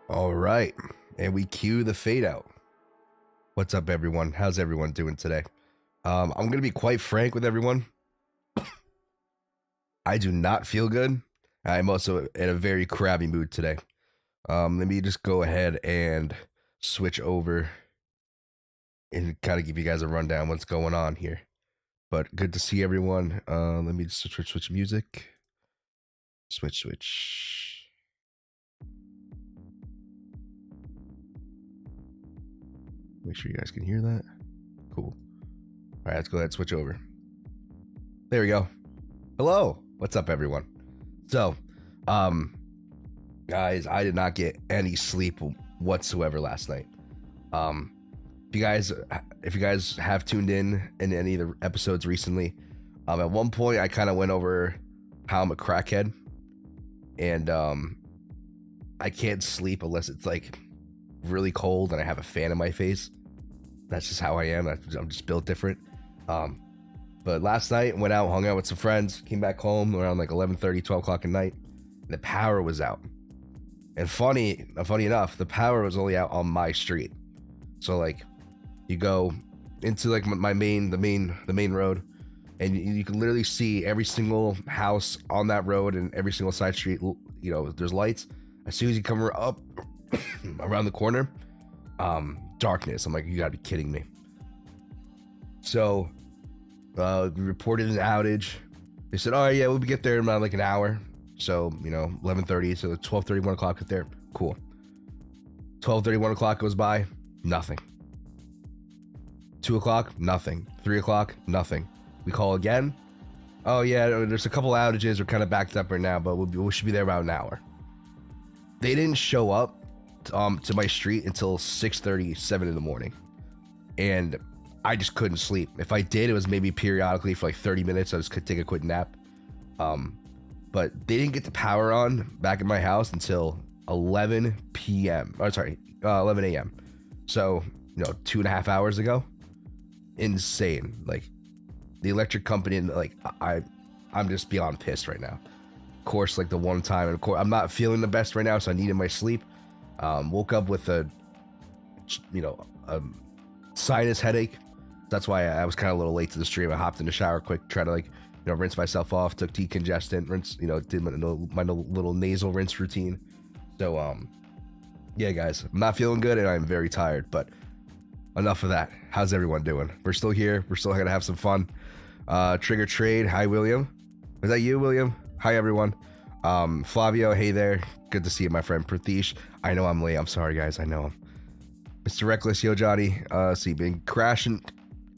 All right, and we cue the fade out. What's up, everyone? How's everyone doing today? I'm gonna be quite frank with everyone. I do not feel good. I'm also in a very crabby mood today. Let me just go ahead and switch over and kind of give you guys a rundown what's going on here. But good to see everyone. Let me just switch music. Switch. Make sure you guys can hear that. Cool. All right, let's go ahead and switch over. There we go. Hello. What's up, everyone? So, guys, I did not get any sleep whatsoever last night. If you guys have tuned in any of the episodes recently, at one point I kind of went over how I'm a crackhead, and I can't sleep unless it's like really cold and I have a fan in my face. That's just how I am. I'm just built different. But last night went out, hung out with some friends, came back home around like 11:30, 12 o'clock at night, and the power was out. And funny enough, the power was only out on my street. So like, you go into like the main road, and you can literally see every single house on that road and every single side street. You know, there's lights. As soon as you come up around the corner, darkness. I'm like, you gotta be kidding me. So We reported an outage. They said, oh yeah, we'll get there in about like an hour. So, you know, 11:30, so 12:30, 1 o'clock get there. Cool. 12:30, 1 o'clock goes by, nothing. 2 o'clock, nothing. 3 o'clock, nothing. We call again. Oh yeah, there's a couple outages. We're kind of backed up right now, but we should be there about an hour. They didn't show up to my street until 6:30, 7 in the morning. And I just couldn't sleep. If I did, it was maybe periodically for like 30 minutes. I just could take a quick nap. But they didn't get the power on back in my house until 11 p.m. Oh, sorry, 11 a.m. So, you know, 2.5 hours ago. Insane. Like, the electric company, like, I'm just beyond pissed right now. Of course, like the one time, and of course, I'm not feeling the best right now, so I needed my sleep. Woke up with a sinus headache. That's why I was kind of a little late to the stream. I hopped in the shower quick, try to, like, you know, rinse myself off, took decongestant, rinse, you know, did my little nasal rinse routine. So, yeah, guys, I'm not feeling good and I'm very tired, but enough of that. How's everyone doing? We're still here. We're still gonna have some fun. Trigger Trade. Hi, William. Was that you, William? Hi, everyone. Flavio, hey there. Good to see you, my friend. Prathish. I know I'm late. I'm sorry, guys. I know. Mr. Reckless, yo, Johnny. See, been crashing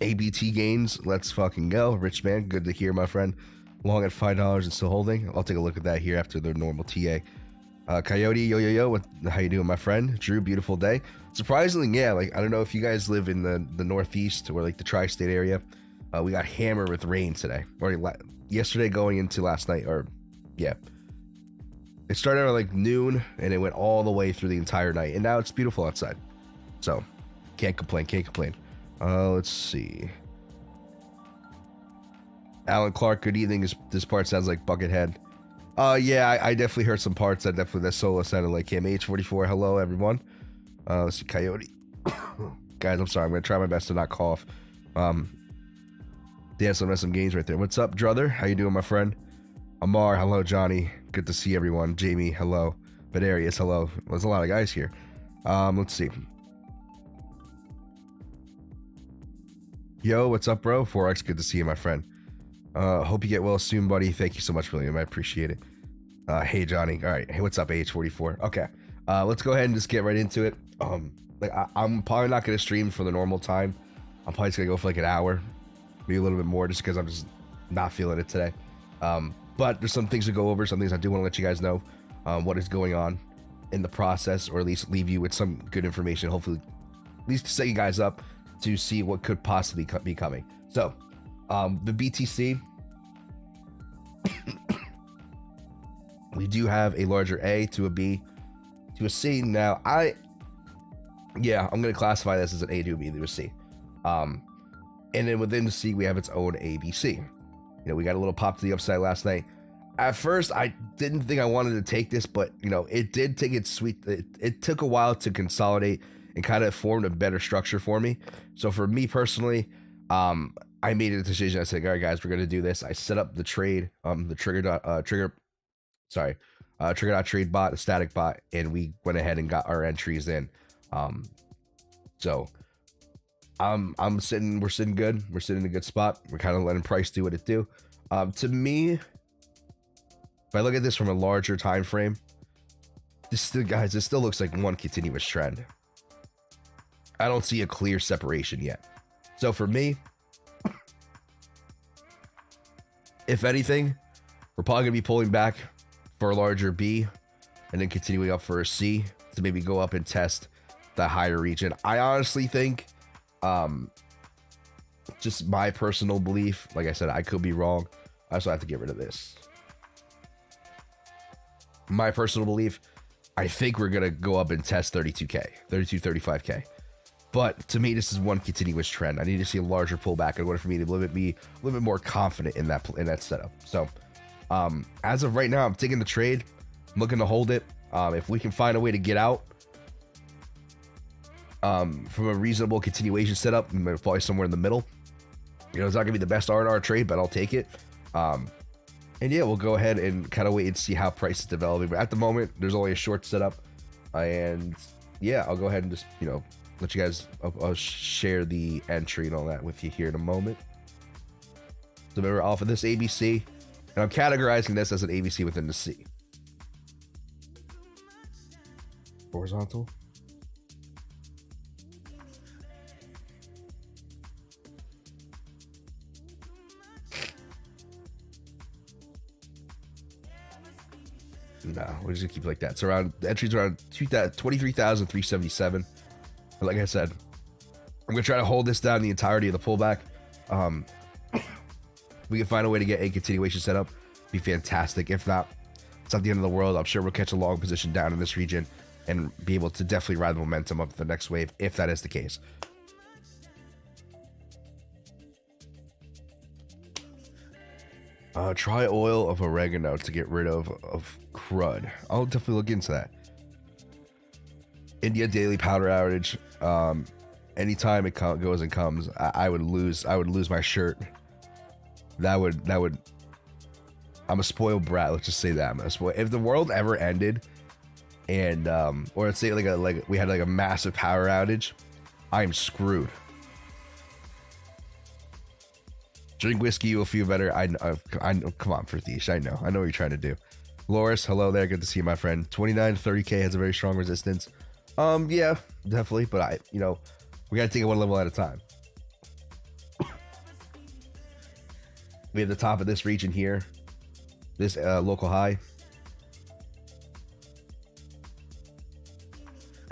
ABT gains. Let's fucking go. Rich man, good to hear, my friend. Long at $5 and still holding. I'll take a look at that here after their normal TA. Coyote, yo. How you doing, my friend? Drew, beautiful day. Surprisingly, yeah, like, I don't know if you guys live in the Northeast or like the tri-state area. We got hammered with rain today, or yesterday going into last night, or yeah. It started at like noon and it went all the way through the entire night, and now it's beautiful outside. So, can't complain. Let's see. Alan Clark, good evening. This part sounds like Buckethead. Yeah, I definitely heard some parts that solo sounded like him. H44, hello everyone. Let's see, Coyote. Guys, I'm sorry. I'm gonna try my best to not cough. Yeah, some games right there. What's up, Druther? How you doing, my friend? Amar, hello, Johnny. Good to see everyone. Jamie, hello. Badarius, hello. There's a lot of guys here. Let's see. Yo, what's up, bro? 4X, good to see you, my friend. Hope you get well soon, buddy. Thank you so much, William. I appreciate it. Hey, Johnny. All right. Hey, what's up, H44? Okay. Let's go ahead and just get right into it. I'm probably not going to stream for the normal time. I'm probably just going to go for like an hour, maybe a little bit more, just because I'm just not feeling it today. But there's some things to go over, some things I do want to let you guys know what is going on in the process, or at least leave you with some good information, hopefully at least to set you guys up to see what could possibly be coming. So, the BTC, we do have a larger A to a B to a C. Now, I'm going to classify this as an A to a B to a C. And then within the C, we have its own ABC. You know, we got a little pop to the upside last night. At first, I didn't think I wanted to take this, but, you know, it did take its sweet. It took a while to consolidate and kind of formed a better structure for me. So for me personally, I made a decision. I said, all right, guys, we're going to do this. I set up the trade, the trigger.trade bot, the static bot, and we went ahead and got our entries in. So we're sitting good. We're sitting in a good spot. We're kind of letting price do what it do. To me, if I look at this from a larger time frame, this still looks like one continuous trend. I don't see a clear separation yet. So for me, if anything, we're probably gonna be pulling back for a larger B and then continuing up for a C to maybe go up and test the higher region. I honestly think, just my personal belief, like I said, I could be wrong. I also have to get rid of this. My personal belief, I think we're gonna go up and test 32K, 35K. But to me, this is one continuous trend. I need to see a larger pullback in order for me to be a little bit more confident in that setup. So, as of right now, I'm taking the trade. I'm looking to hold it. If we can find a way to get out from a reasonable continuation setup, probably somewhere in the middle. You know, it's not gonna be the best R&R trade, but I'll take it. And yeah, we'll go ahead and kind of wait and see how price is developing. But at the moment, there's only a short setup, and yeah, I'll go ahead and just, you know, let you guys, I'll share the entry and all that with you here in a moment. So remember, off of this ABC, and I'm categorizing this as an ABC within the C. Horizontal. No, we're just gonna keep it like that. So around the entries around 23,377. But like I said, I'm gonna try to hold this down the entirety of the pullback. We can find a way to get a continuation set up. Be fantastic. If not, it's not the end of the world. I'm sure we'll catch a long position down in this region and be able to definitely ride the momentum of the next wave if that is the case. Try oil of oregano to get rid of crud. I'll definitely look into that. India daily powder outage. Anytime it goes and comes, I would lose my shirt. That would. I'm a spoiled brat. Let's just say that I'm a spoiled. If the world ever ended, and or let's say like we had like a massive power outage, I'm screwed. Drink whiskey, you'll feel better. I know. Come on, Pratish. I know what you're trying to do. Loris, hello there. Good to see you, my friend. 29 to 30K has a very strong resistance. Yeah, definitely. But we gotta take it one level at a time. We have the top of this region here. This local high.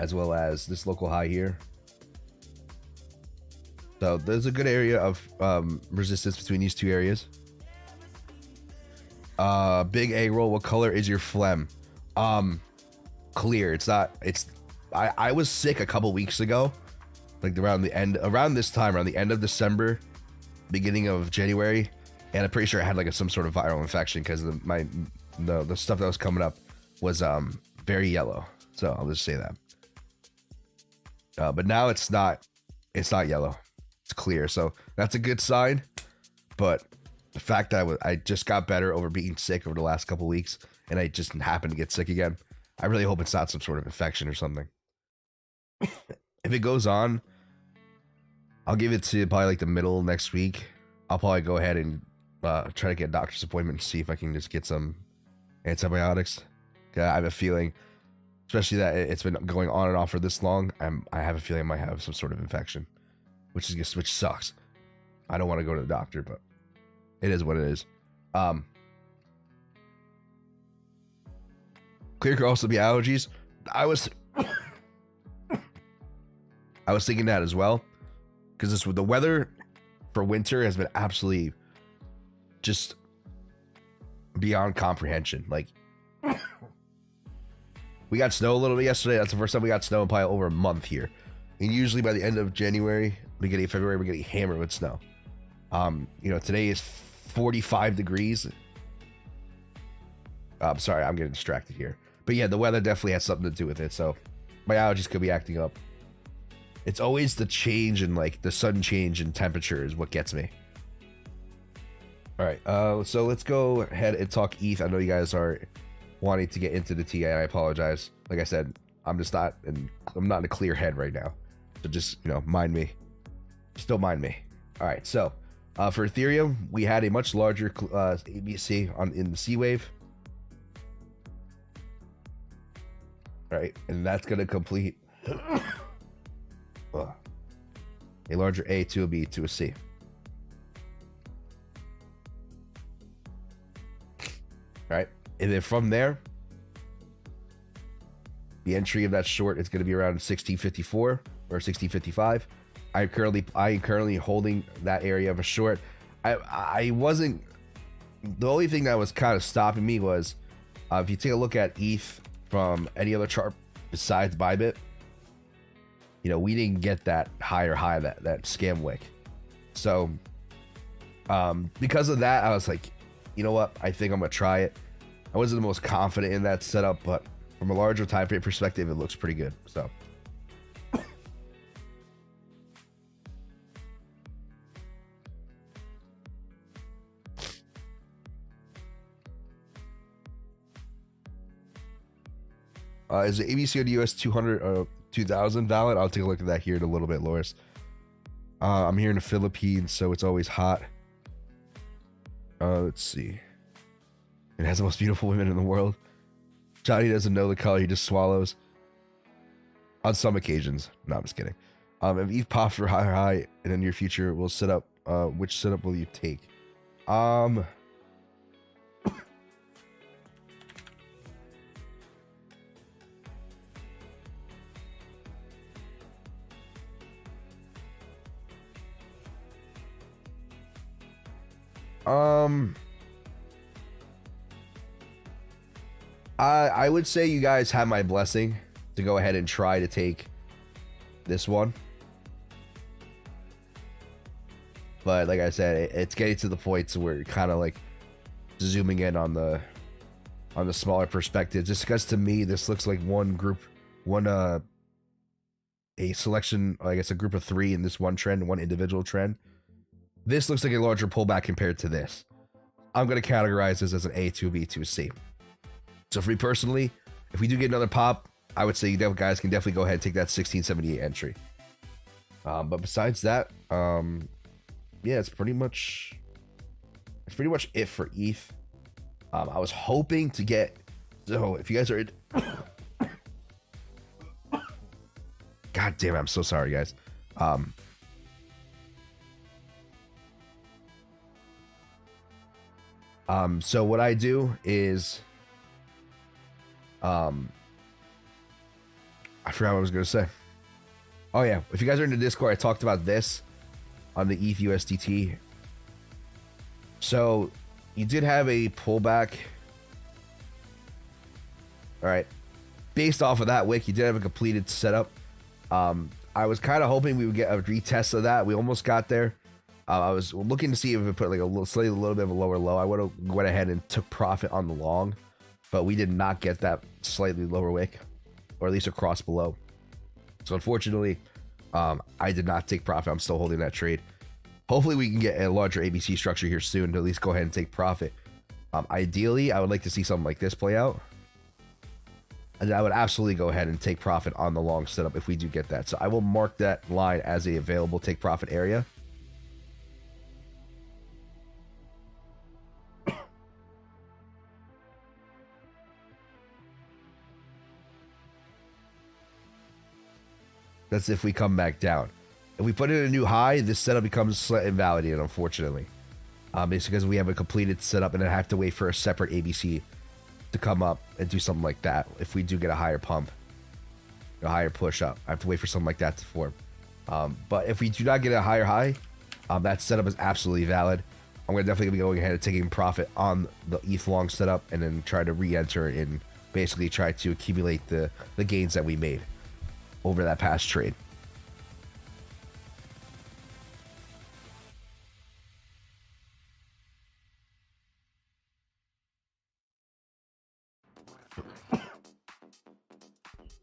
As well as this local high here. So there's a good area of resistance between these two areas. Big egg roll. What color is your phlegm? Clear. It's not. I was sick a couple weeks ago, like around the end of December, beginning of January, and I'm pretty sure I had like some sort of viral infection because the stuff that was coming up was very yellow. So I'll just say that. But now it's not yellow. It's clear, so that's a good sign. But the fact that I just got better over being sick over the last couple weeks, and I just happened to get sick again, I really hope it's not some sort of infection or something. If it goes on, I'll give it to probably like the middle of next week. I'll probably go ahead and try to get a doctor's appointment and see if I can just get some antibiotics. I have a feeling, especially that it's been going on and off for this long, I have a feeling I might have some sort of infection. Which sucks. I don't want to go to the doctor, but it is what it is. Clear could also be allergies. I was thinking that as well, because the weather for winter has been absolutely just beyond comprehension. Like, we got snow a little bit yesterday. That's the first time we got snow in probably over a month here. And usually by the end of January, beginning of February, we're getting hammered with snow. Today is 45 degrees. I'm sorry, I'm getting distracted here. But yeah, the weather definitely has something to do with it. So my allergies could be acting up. It's always the change in the sudden change in temperature is what gets me. All right, so let's go ahead and talk ETH. I know you guys are wanting to get into the TA, and I apologize. Like I said, I'm not in a clear head right now. So just, mind me. Just don't mind me. All right, so for Ethereum, we had a much larger ABC in the C wave. All right, and that's going to complete a larger A to a B to a C. All right, and then from there, the entry of that short is going to be around 1654 or 1655. I am currently holding that area of a short. I wasn't. The only thing that was kind of stopping me was if you take a look at ETH from any other chart besides Bybit, we didn't get that higher high, that scam wick. So because of that, I was like, you know what? I think I'm gonna try it. I wasn't the most confident in that setup, but from a larger time frame perspective, it looks pretty good. So. Is the ABC on US 200 or 2000 valid? I'll take a look at that here in a little bit, Loris. I'm here in the Philippines, so it's always hot. Let's see. It has the most beautiful women in the world. Johnny doesn't know the color, he just swallows. On some occasions. No, I'm just kidding. If ETH pops for high in the near future, we'll set up, which setup will you take? I would say you guys have my blessing to go ahead and try to take this one. But like I said, it's getting to the point where you're kind of like zooming in on the smaller perspective. Just because to me, this looks like one group, a selection, I guess a group of three in this one trend, one individual trend. This looks like a larger pullback compared to this. I'm going to categorize this as an A to B to C. So for me personally, if we do get another pop, I would say you guys can definitely go ahead and take that 1678 entry. But besides that, yeah, it's pretty much it for ETH. I was hoping to get, so if you guys are in, God damn it, I'm so sorry, guys. So what I do is, I forgot what I was going to say. Oh yeah, if you guys are in the Discord, I talked about this on the ETH USDT. So you did have a pullback. All right. Based off of that wick, you did have a completed setup. I was kind of hoping we would get a retest of that. We almost got there. I was looking to see if it put like a little bit of a lower low. I would have went ahead and took profit on the long, but we did not get that slightly lower wick, or at least a cross below. So unfortunately, I did not take profit. I'm still holding that trade. Hopefully we can get a larger ABC structure here soon to at least go ahead and take profit. Ideally, I would like to see something like this play out. And I would absolutely go ahead and take profit on the long setup if we do get that. So I will mark that line as a available take profit area. That's if we come back down. If we put in a new high, this setup becomes invalidated, unfortunately. It's because we have a completed setup and I have to wait for a separate ABC to come up and do something like that. If we do get a higher pump, a higher push up, I have to wait for something like that to form. But if we do not get a higher high, that setup is absolutely valid. I'm going to definitely be going ahead and taking profit on the ETH long setup and then try to re-enter and basically try to accumulate the gains that we made over that past trade.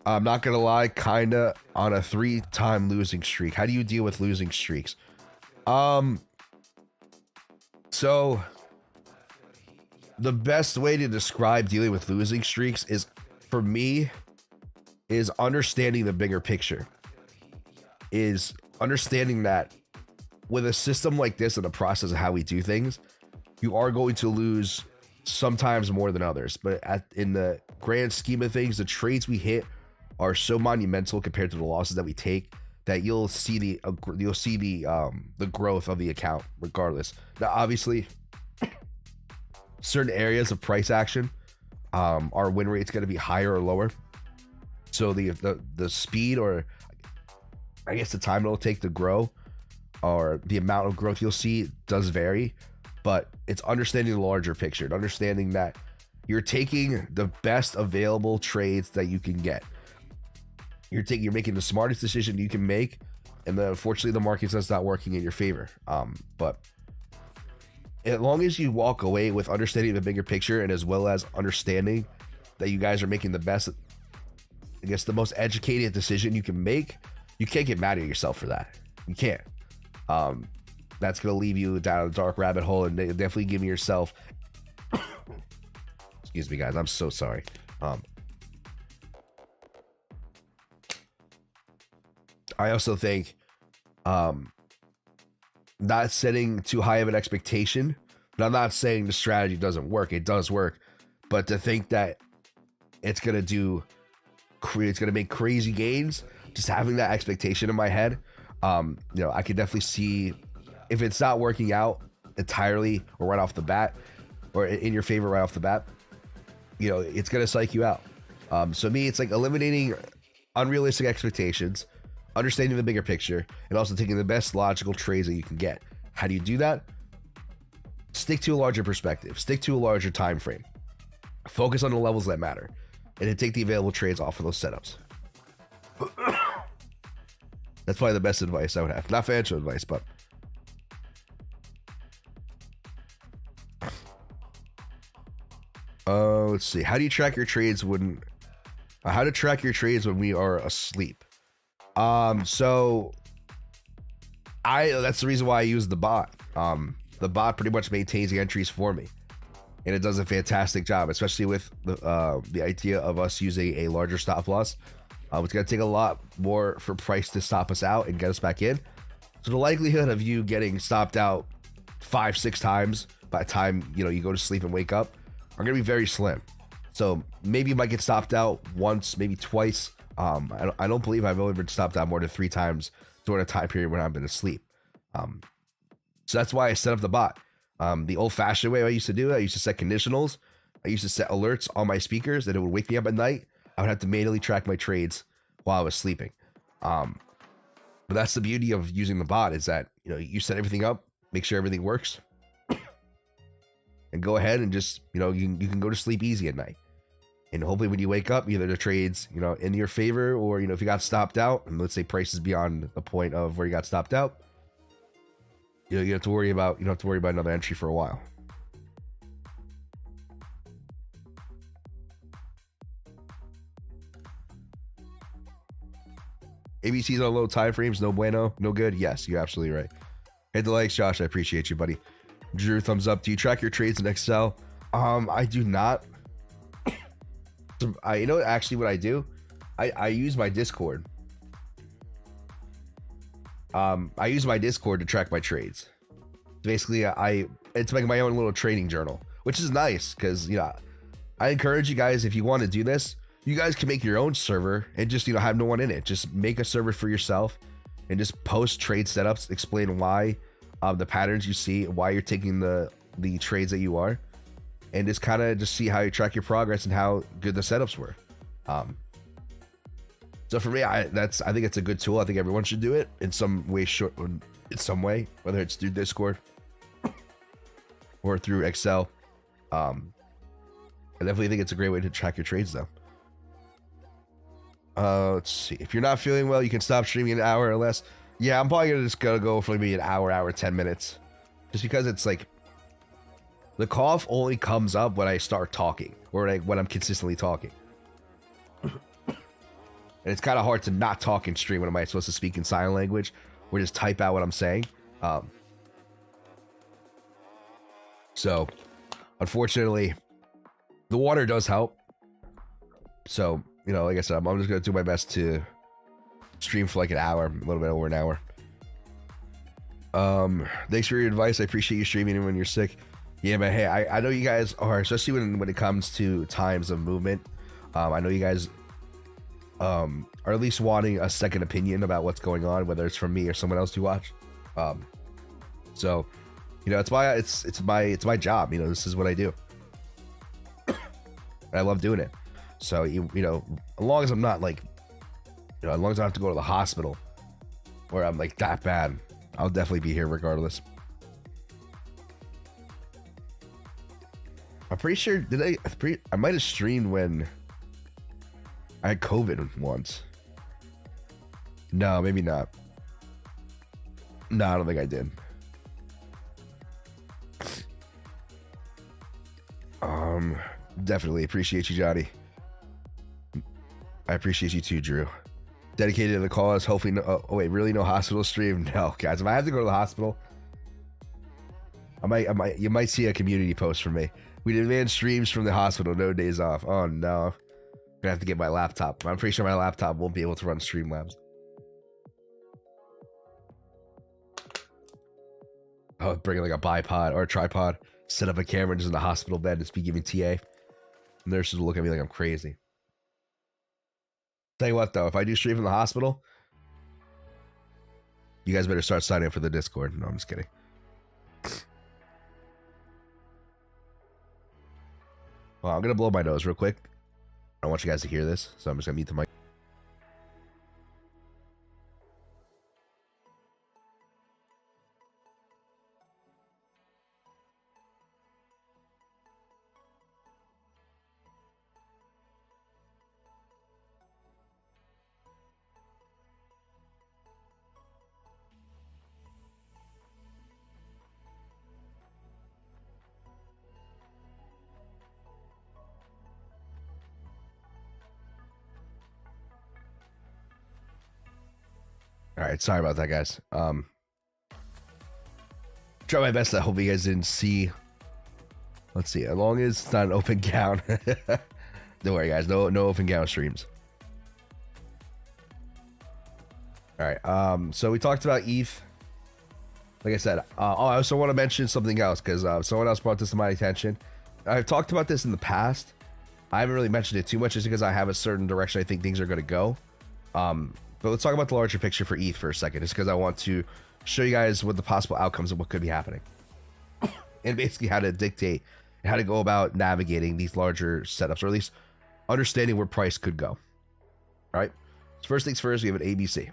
I'm not gonna lie, kinda on a 3-time losing streak. How do you deal with losing streaks? So the best way to describe dealing with losing streaks is, for me, is understanding the bigger picture. Is understanding that with a system like this and the process of how we do things, you are going to lose sometimes more than others. But in the grand scheme of things, the trades we hit are so monumental compared to the losses that we take that you'll see the growth of the account regardless. Now, obviously, certain areas of price action, our win rate's going to be higher or lower. So the speed, or I guess the time it'll take to grow, or the amount of growth you'll see does vary. But it's understanding the larger picture, and understanding that you're taking the best available trades that you can get. You're making the smartest decision you can make, and then unfortunately the market's just not working in your favor. But as long as you walk away with understanding the bigger picture, and as well as understanding that you guys are making the best, I guess the most educated decision you can make, you can't get mad at yourself for that. You can't. That's gonna leave you down a dark rabbit hole, and definitely giving yourself excuse me guys, I'm so sorry. I also think not setting too high of an expectation And I'm not saying the strategy doesn't work. It does work. But to think that it's going to make crazy gains, just having that expectation in my head, you know, I could definitely see if it's not working out entirely or right off the bat or in your favor right off the bat, you know, it's going to psych you out. So me, it's like eliminating unrealistic expectations, understanding the bigger picture, and also taking the best logical trades that you can get. How do you do that? Stick to a larger perspective, stick to a larger time frame, focus on the levels that matter, and then take the available trades off of those setups. That's probably the best advice I would have. Not financial advice, but let's see. How do you track your trades when how to track your trades when we are asleep? So that's the reason why I use the bot. The bot pretty much maintains the entries for me, and it does a fantastic job, especially with the idea of us using a larger stop loss. It's going to take a lot more for price to stop us out and get us back in. So the likelihood of you getting stopped out 5-6 times by the time, you know, you go to sleep and wake up are going to be very slim. So maybe you might get stopped out once, maybe twice. I don't believe I've only been stopped out more than 3 times during a time period when I've been asleep. So that's why I set up the bot. The old-fashioned way I used to do it, I used to set conditionals. I used to set alerts on my speakers that it would wake me up at night. I would have to manually track my trades while I was sleeping. But that's the beauty of using the bot, is that, you know, you set everything up, make sure everything works, and go ahead and just, you know, you can go to sleep easy at night. And hopefully when you wake up, either the trades, you know, in your favor, or, you know, if you got stopped out, and let's say price is beyond the point of where you got stopped out, you know, you don't have to worry about another entry for a while. ABC's on low time frames, no bueno, no good. Yes, you're absolutely right. Hit the likes, Josh. I appreciate you, buddy. Drew, thumbs up. Do you track your trades in Excel? I do not. You know actually what I do? I use my Discord. I use my Discord to track my trades. Basically, it's like my own little trading journal, which is nice because, you know, I encourage you guys, if you want to do this, you guys can make your own server and just, you know, have no one in it. Just make a server for yourself and just post trade setups, explain why, the patterns you see, why you're taking the trades that you are, and just kind of just see how you track your progress and how good the setups were. So for me, I think it's a good tool. I think everyone should do it in some way, whether it's through Discord or through Excel. I definitely think it's a great way to track your trades, though. Let's see. If you're not feeling well, you can stop streaming an hour or less. Yeah, I'm probably gonna go for maybe an hour, 10 minutes, just because it's like the cough only comes up when I start talking, or like when I'm consistently talking. And it's kind of hard to not talk in stream when am I supposed to speak in sign language or just type out what I'm saying. So unfortunately, the water does help. So, you know, like I said, I'm just going to do my best to stream for like an hour, a little bit over an hour. Thanks for your advice. I appreciate you streaming when you're sick. Yeah, but hey, I know you guys are, especially when it comes to times of movement. I know you guys are at least wanting a second opinion about what's going on, whether it's from me or someone else you watch. So, you know, it's my job. You know, this is what I do. And I love doing it. So you know, as long as I'm not like, you know, as long as I don't have to go to the hospital or I'm like that bad, I'll definitely be here regardless. I'm pretty sure I might have streamed when I had COVID once. No, maybe not. No, I don't think I did. Definitely appreciate you, Johnny. I appreciate you too, Drew. Dedicated to the cause. Hopefully, no. Oh wait, really? No hospital stream? No, guys. If I have to go to the hospital, you might see a community post from me. We demand streams from the hospital, no days off. Oh no, I'm gonna have to get my laptop. I'm pretty sure my laptop won't be able to run Streamlabs. Oh, bringing like a bipod or a tripod. set up a camera just in the hospital bed and just be giving TA. Nurses will look at me like I'm crazy. Tell you what, though, if I do stream from the hospital, you guys better start signing up for the Discord. No, I'm just kidding. Well, I'm going to blow my nose real quick. I don't want you guys to hear this, so I'm just going to mute the mic. All right, sorry about that, guys. Try my best. I hope you guys didn't see. Let's see. As long as it's not an open gown. Don't worry, guys. No open gown streams. All right. So we talked about ETH. Like I said, I also want to mention something else because someone else brought this to my attention. I've talked about this in the past. I haven't really mentioned it too much just because I have a certain direction I think things are going to go. But let's talk about the larger picture for ETH for a second, just because I want to show you guys what the possible outcomes of what could be happening. And basically how to dictate and how to go about navigating these larger setups, or at least understanding where price could go. All right. So first things first, we have an ABC.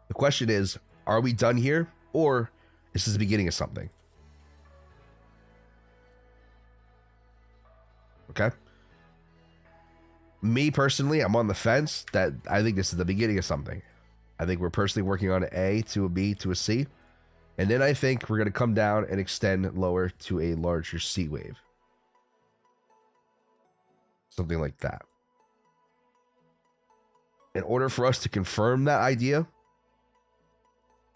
The question is, are we done here, or is this the beginning of something? Okay. Me personally, I'm on the fence that I think this is the beginning of something. I think we're personally working on an A to a B to a C. And then I think we're going to come down and extend lower to a larger C wave. Something like that. In order for us to confirm that idea,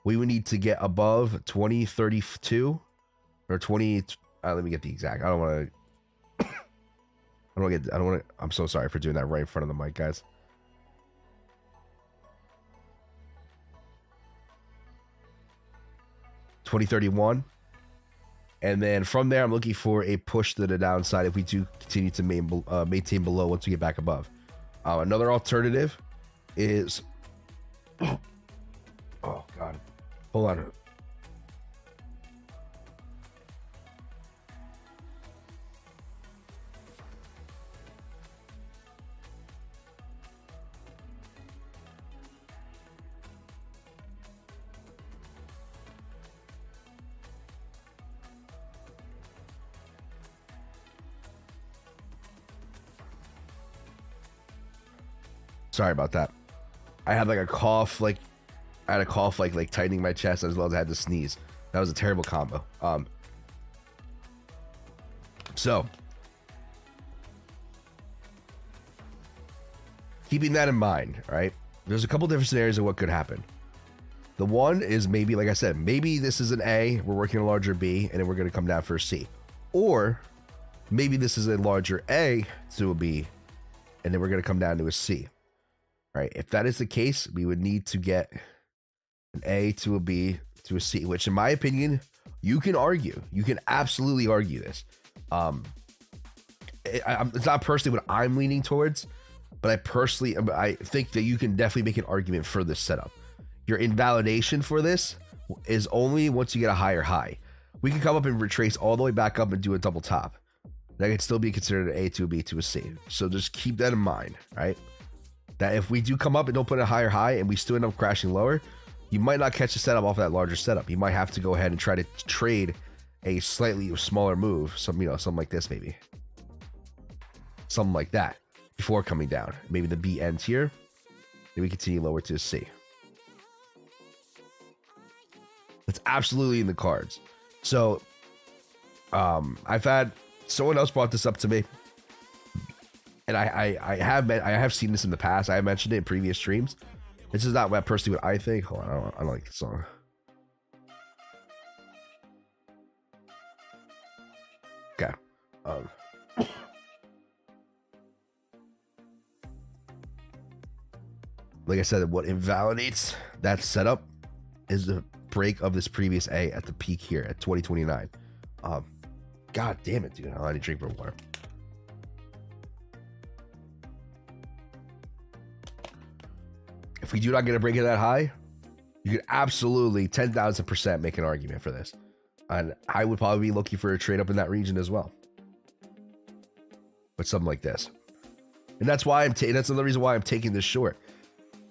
we would need to get above 2032 or 20. Let me get the exact. I don't want to. I'm so sorry for doing that right in front of the mic, guys. $20.31. And then from there, I'm looking for a push to the downside if we do continue to maintain below once we get back above. Another alternative is... Oh, God. Hold on. Sorry about that. I had like a cough, like tightening my chest as well as I had to sneeze. That was a terrible combo. So keeping that in mind, right? There's a couple different scenarios of what could happen. The one is maybe, like I said, maybe this is an A, we're working a larger B, and then we're going to come down for a C. Or maybe this is a larger A to a B, and then we're going to come down to a C. Right? If that is the case, we would need to get an A to a B to a C, which in my opinion, you can argue. You can absolutely argue this. It's not personally what I'm leaning towards, but I think that you can definitely make an argument for this setup. Your invalidation for this is only once you get a higher high. We can come up and retrace all the way back up and do a double top. That could still be considered an A to a B to a C. So just keep that in mind, right? That if we do come up and don't put a higher high and we still end up crashing lower, you might not catch the setup off that larger setup. You might have to go ahead and try to trade a slightly smaller move, something like this maybe. Something like that before coming down. Maybe the B ends here. Then we continue lower to a C. That's absolutely in the cards. So I've had someone else brought this up to me. And I have seen this in the past. I have mentioned it in previous streams. This is not personally what I think. Hold on, I don't like the song. Okay. Like I said, what invalidates that setup is the break of this previous A at the peak here at 2029. God damn it, dude. I need to drink more water. If we do not get a break of that high, you could absolutely 10,000% make an argument for this. And I would probably be looking for a trade up in that region as well. With something like this. And that's why that's another reason why I'm taking this short.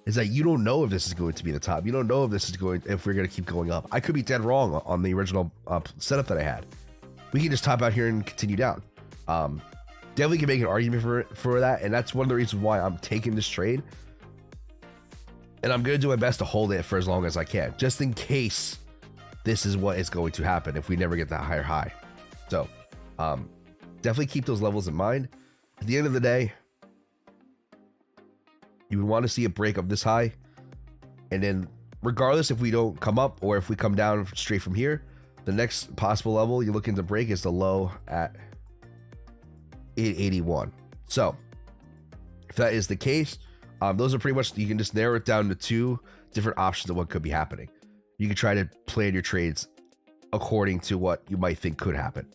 Is that you don't know if this is going to be the top. You don't know if this is if we're going to keep going up. I could be dead wrong on the original setup that I had. We can just top out here and continue down. Definitely can make an argument for that. And that's one of the reasons why I'm taking this trade. And I'm going to do my best to hold it for as long as I can, just in case this is what is going to happen if we never get that higher high. So definitely keep those levels in mind. At the end of the day, you would want to see a break of this high. And then regardless if we don't come up or if we come down straight from here, the next possible level you're looking to break is the low at 881. So if that is the case, those are pretty much, you can just narrow it down to two different options of what could be happening. You can try to plan your trades according to what you might think could happen.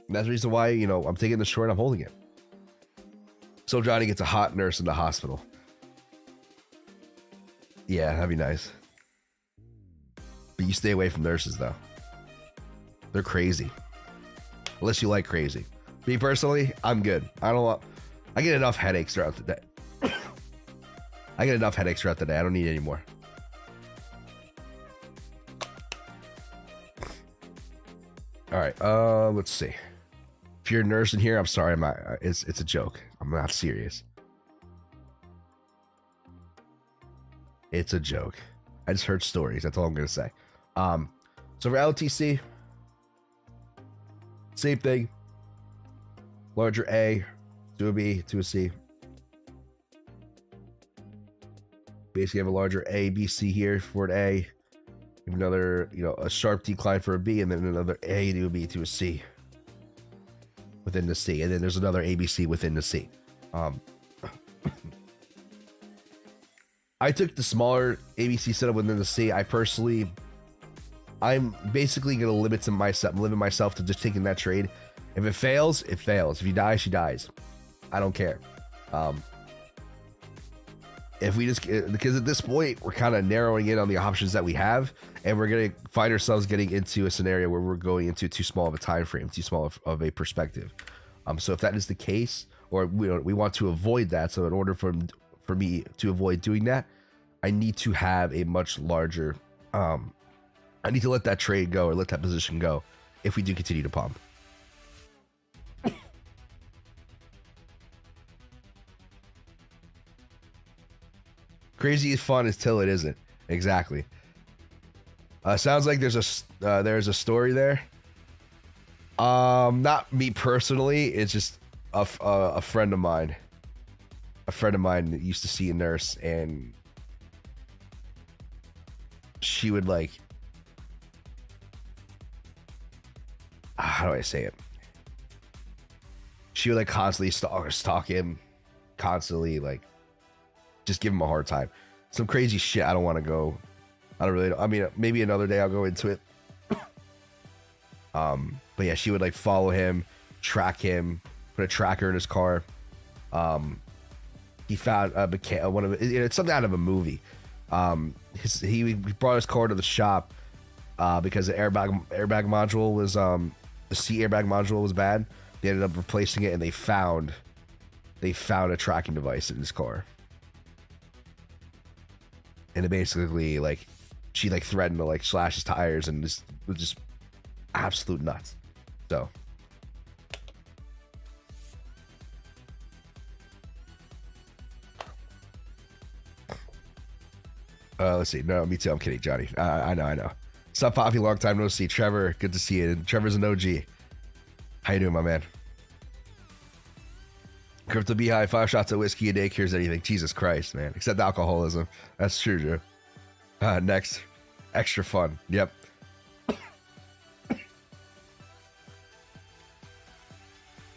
And that's the reason why, you know, I'm taking the short and I'm holding it. So Johnny gets a hot nurse in the hospital. Yeah, that'd be nice. But you stay away from nurses, though. They're crazy. Unless you like crazy. Me personally, I'm good. I get enough headaches throughout the day. I get enough headaches throughout the day. I don't need any more. All right. Let's see. If you're a nurse in here, I'm sorry. I'm not. It's a joke. I'm not serious. It's a joke. I just heard stories. That's all I'm gonna say. So for LTC, same thing. Larger A to a B to a C. Basically, have a larger A, B, C here for an A. You have another, you know, a sharp decline for a B, and then another A to a B to a C within the C, and then there's another ABC within the C. I took the smaller ABC setup within the C. I'm basically going to limit myself to just taking that trade. If it fails, it fails. If you die, she dies. I don't care. If we just, because at this point we're kind of narrowing in on the options that we have, and we're going to find ourselves getting into a scenario where we're going into too small of a time frame, too small of a perspective. So if that is the case, or we want to avoid that, so in order for me to avoid doing that, I need to have a much larger, I need to let that trade go or let that position go if we do continue to pump. Crazy is fun until it isn't. Exactly. Sounds like there's a story there. Not me personally. It's just a friend of mine. A friend of mine that used to see a nurse, and she would like, how do I say it? She would like constantly stalk him, constantly like just give him a hard time. Some crazy shit. I don't want to go. I don't really know. I mean, maybe another day I'll go into it. But yeah, she would like follow him, track him, put a tracker in his car. He found one of it's something out of a movie. He brought his car to the shop because the airbag module was the C airbag module was bad. They ended up replacing it, and they found a tracking device in his car. And it basically, like, she like threatened to like slash his tires, and this was just absolute nuts. So let's see. No, me too. I'm kidding, Johnny. I know. Sup, Poppy? Long time no see. Trevor, good to see you. Trevor's an OG. How you doing, my man? Crypto Beehive, 5 shots of whiskey a day cures anything. Jesus Christ, man. Except alcoholism. That's true, Joe. Next. Extra fun. Yep.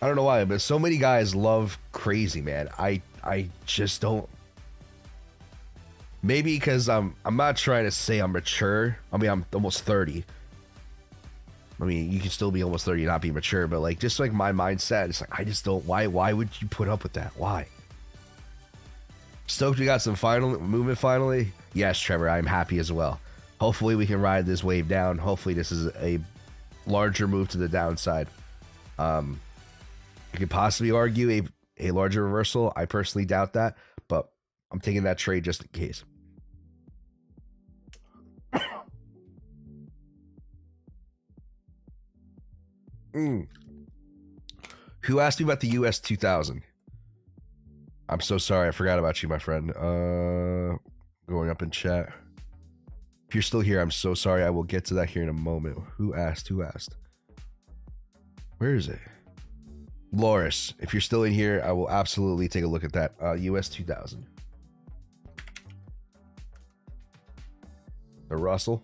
I don't know why, but so many guys love crazy, man. I just don't. Maybe because I'm not trying to say I'm mature. I mean, I'm almost 30. I mean, you can still be almost 30 and not be mature, but like, just like my mindset, it's like, I just don't, why would you put up with that? Why? Stoked we got some final movement finally. Yes, Trevor, I'm happy as well. Hopefully we can ride this wave down. Hopefully this is a larger move to the downside. You could possibly argue a larger reversal. I personally doubt that, but I'm taking that trade just in case. Who asked me about the US 2000? I'm so sorry. I forgot about you, my friend. Going up in chat. If you're still here, I'm so sorry. I will get to that here in a moment. Who asked? Who asked? Where is it? Loris, if you're still in here, I will absolutely take a look at that. US 2000. The Russell.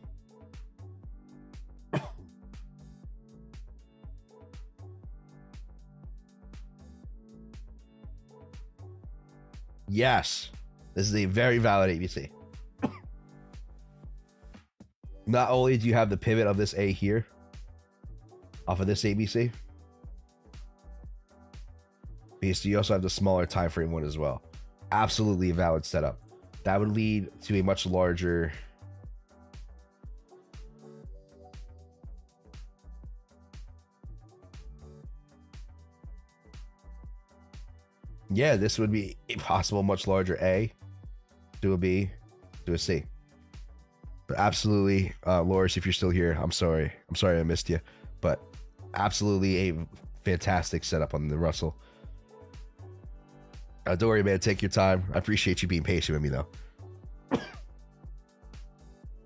Yes, this is a very valid ABC. Not only do you have the pivot of this A here, off of this ABC, because you also have the smaller time frame one as well. Absolutely a valid setup. That would lead to a much larger. Yeah, this would be a possible much larger A to a B to a C. But absolutely, Loris, if you're still here, I'm sorry. I'm sorry I missed you. But absolutely a fantastic setup on the Russell. Don't worry, man. Take your time. I appreciate you being patient with me, though.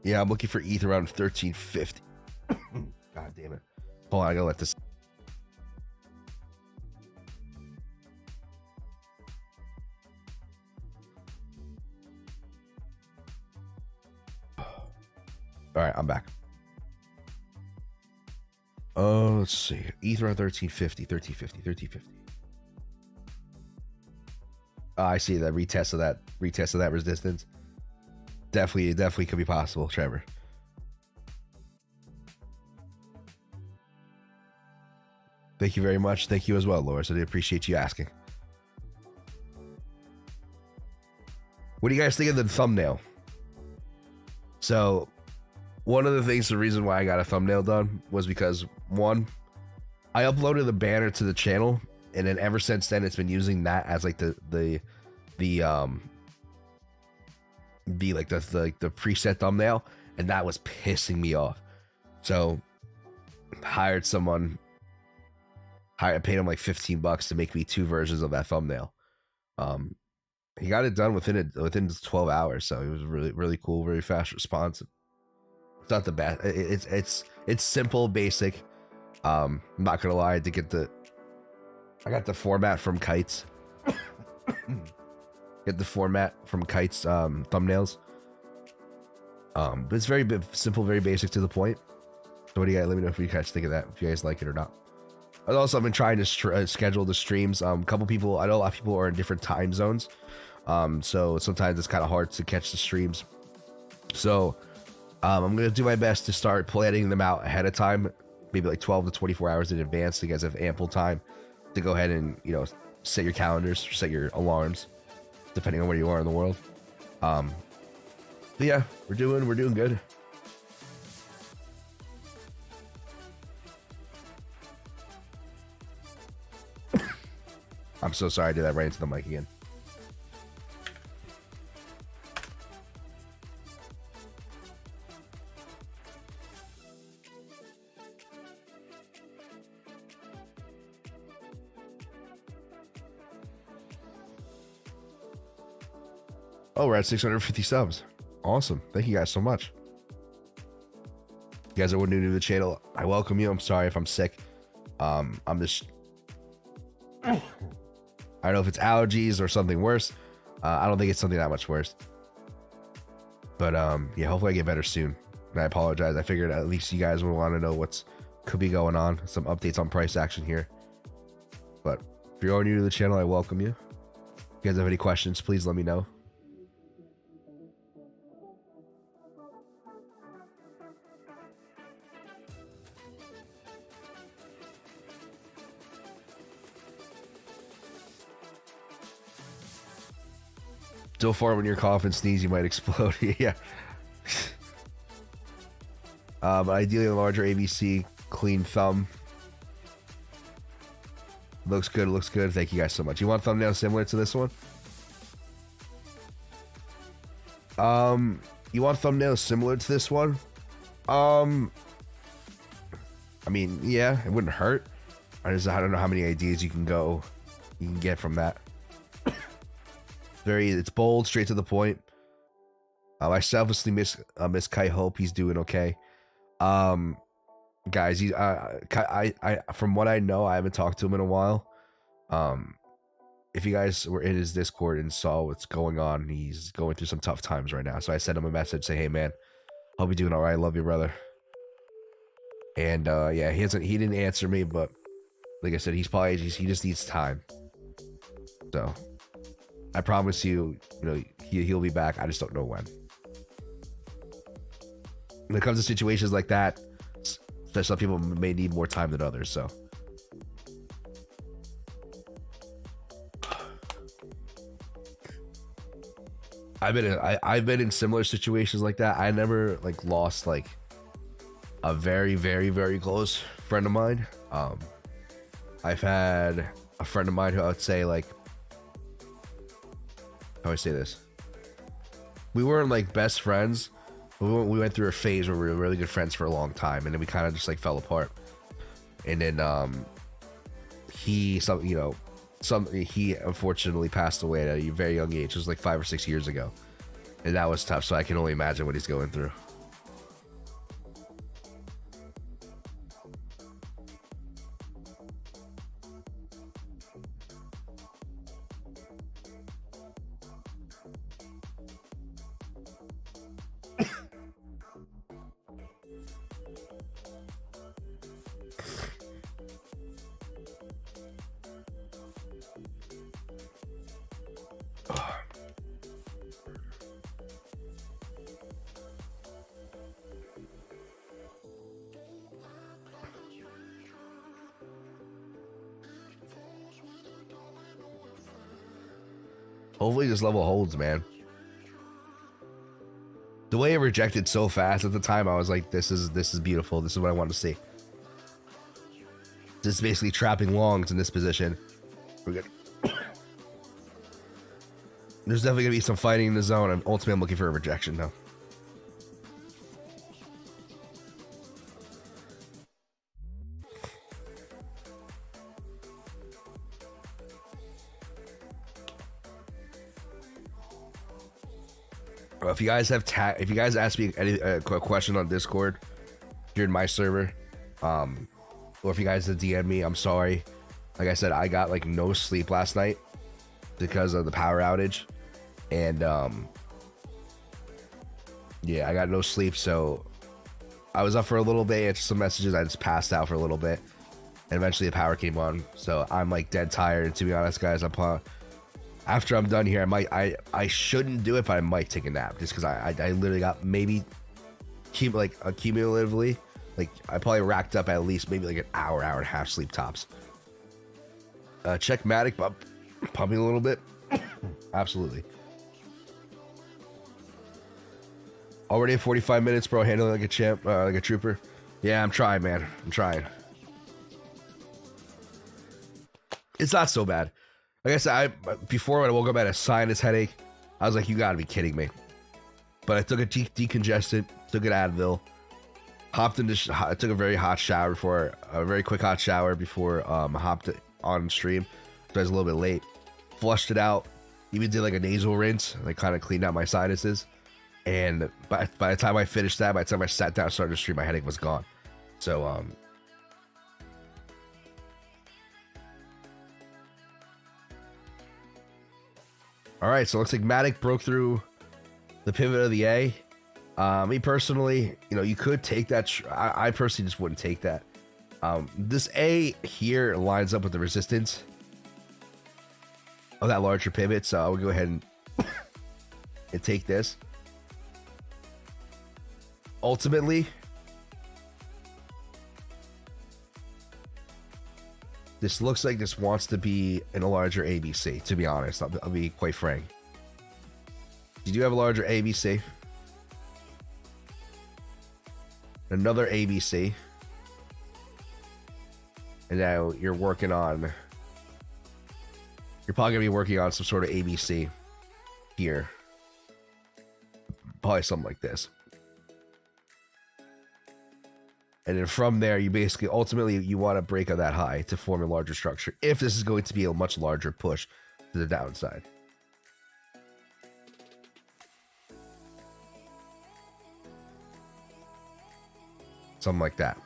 Yeah, I'm looking for ETH around 1350. God damn it. Hold on, I gotta let this. All right, I'm back. Oh, let's see. ETH around 1350, 1350, 1350. I see that retest of that resistance. Definitely could be possible, Trevor. Thank you very much. Thank you as well, Loris. I do appreciate you asking. What do you guys think of the thumbnail? So, one of the things, the reason why I got a thumbnail done was because, one, I uploaded the banner to the channel, and then ever since then, it's been using that as like the preset thumbnail, and that was pissing me off. So, hired someone. I paid him like $15 to make me 2 versions of that thumbnail. He got it done within 12 hours, so it was really cool, very fast response. It's not the best. It's simple, basic. I'm not gonna lie. I got the format from Kites. Get the format from Kites thumbnails. But it's very simple, very basic, to the point. So what do you guys? Let me know if you guys think of that. If you guys like it or not. Also, I've been trying to schedule the streams. A couple people, I know a lot of people are in different time zones. So sometimes it's kind of hard to catch the streams. So I'm going to do my best to start planning them out ahead of time, maybe like 12 to 24 hours in advance, so you guys have ample time to go ahead and, set your calendars, set your alarms, depending on where you are in the world. But yeah, we're doing good. I'm so sorry I did that right into the mic again. Oh, we're at 650 subs. Awesome. Thank you guys so much. You guys are new to the channel, I welcome you. I'm sorry if I'm sick. I'm just... I don't know if it's allergies or something worse. I don't think it's something that much worse. But yeah, hopefully I get better soon. And I apologize. I figured at least you guys would want to know what's could be going on. Some updates on price action here. But if you're new to the channel, I welcome you. If you guys have any questions, please let me know. So far, when you cough and sneeze, you might explode. Yeah. But ideally, a larger ABC, clean thumb. Looks good, looks good. Thank you guys so much. You want thumbnail similar to this one? You want thumbnails similar to this one? I mean, yeah, it wouldn't hurt. I don't know how many ideas you can get from that. It's bold, straight to the point. I selflessly miss Kai. Hope he's doing okay. Guys, I from what I know, I haven't talked to him in a while. If you guys were in his Discord and saw what's going on, he's going through some tough times right now. So I sent him a message, say, hey man, hope you're doing all right. Love you, brother. And yeah, he didn't answer me, but like I said, he just needs time. So I promise you, he'll be back. I just don't know when. When it comes to situations like that, especially some people may need more time than others. So I've been in similar situations like that. I never lost a very, very, very close friend of mine. I've had a friend of mine who I would say how do I say this? We weren't best friends. We went through a phase where we were really good friends for a long time, and then we kind of just fell apart. And then he unfortunately passed away at a very young age. It was 5 or 6 years ago, and that was tough. So I can only imagine what he's going through. Hopefully this level holds, man. The way it rejected so fast at the time, I was like, this is beautiful. This is what I want to see. This is basically trapping longs in this position. We're good. There's definitely gonna be some fighting in the zone, and ultimately I'm looking for a rejection though. If you guys ask me any question on Discord, if you're in my server, or if you guys DM me, I'm sorry. Like I said, I got no sleep last night because of the power outage, and yeah, I got no sleep. So I was up for a little bit, answered some messages. I just passed out for a little bit, and eventually the power came on. So I'm dead tired. And to be honest, guys, after I'm done here, I shouldn't do it, but I might take a nap just because I literally got maybe accumulatively, I probably racked up at least maybe an hour and a half sleep tops. Check Matic pumping a little bit. Absolutely. Already at 45 minutes, bro. Handling like a champ, like a trooper. Yeah, I'm trying, man. I'm trying. It's not so bad. Like I said, before when I woke up, I had a sinus headache. I was like, you gotta be kidding me. But I took a decongestant, took an Advil, hopped into, I took a very hot shower a very quick hot shower before I hopped on stream. So I was a little bit late. Flushed it out. Even did a nasal rinse, kind of cleaned out my sinuses. And by the time I finished that, by the time I sat down and started to stream, my headache was gone. So, all right, so it looks like Matic broke through the pivot of the A. Me personally, you could take that. I personally just wouldn't take that. This A here lines up with the resistance of that larger pivot, so I would go ahead and take this. Ultimately, this looks like this wants to be in a larger ABC, to be honest. I'll be quite frank. You do have a larger ABC. Another ABC. And now you're working on... You're probably going to be working on some sort of ABC here. Probably something like this. And then from there, you basically, ultimately, you want to break on that high to form a larger structure. If this is going to be a much larger push to the downside. Something like that.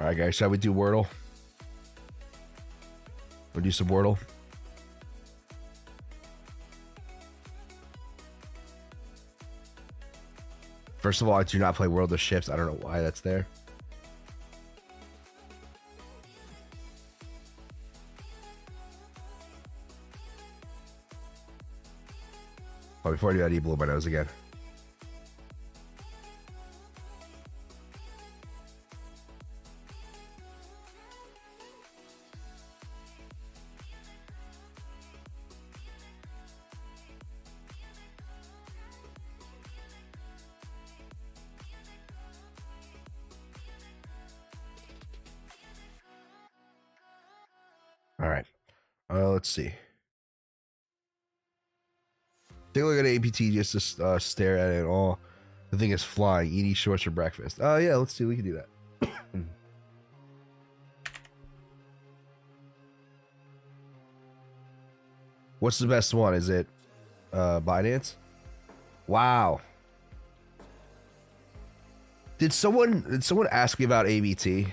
All right, guys, shall we do Wordle? We'll do some Wordle. First of all, I do not play World of Ships. I don't know why that's there. Oh, before I do that, I blew my nose again. All right. Let's see. Take a look at APT just to stare at it all. The thing is flying. Eating shorts for breakfast. Oh, yeah. Let's see. We can do that. What's the best one? Is it Binance? Wow. Did someone ask me about ABT?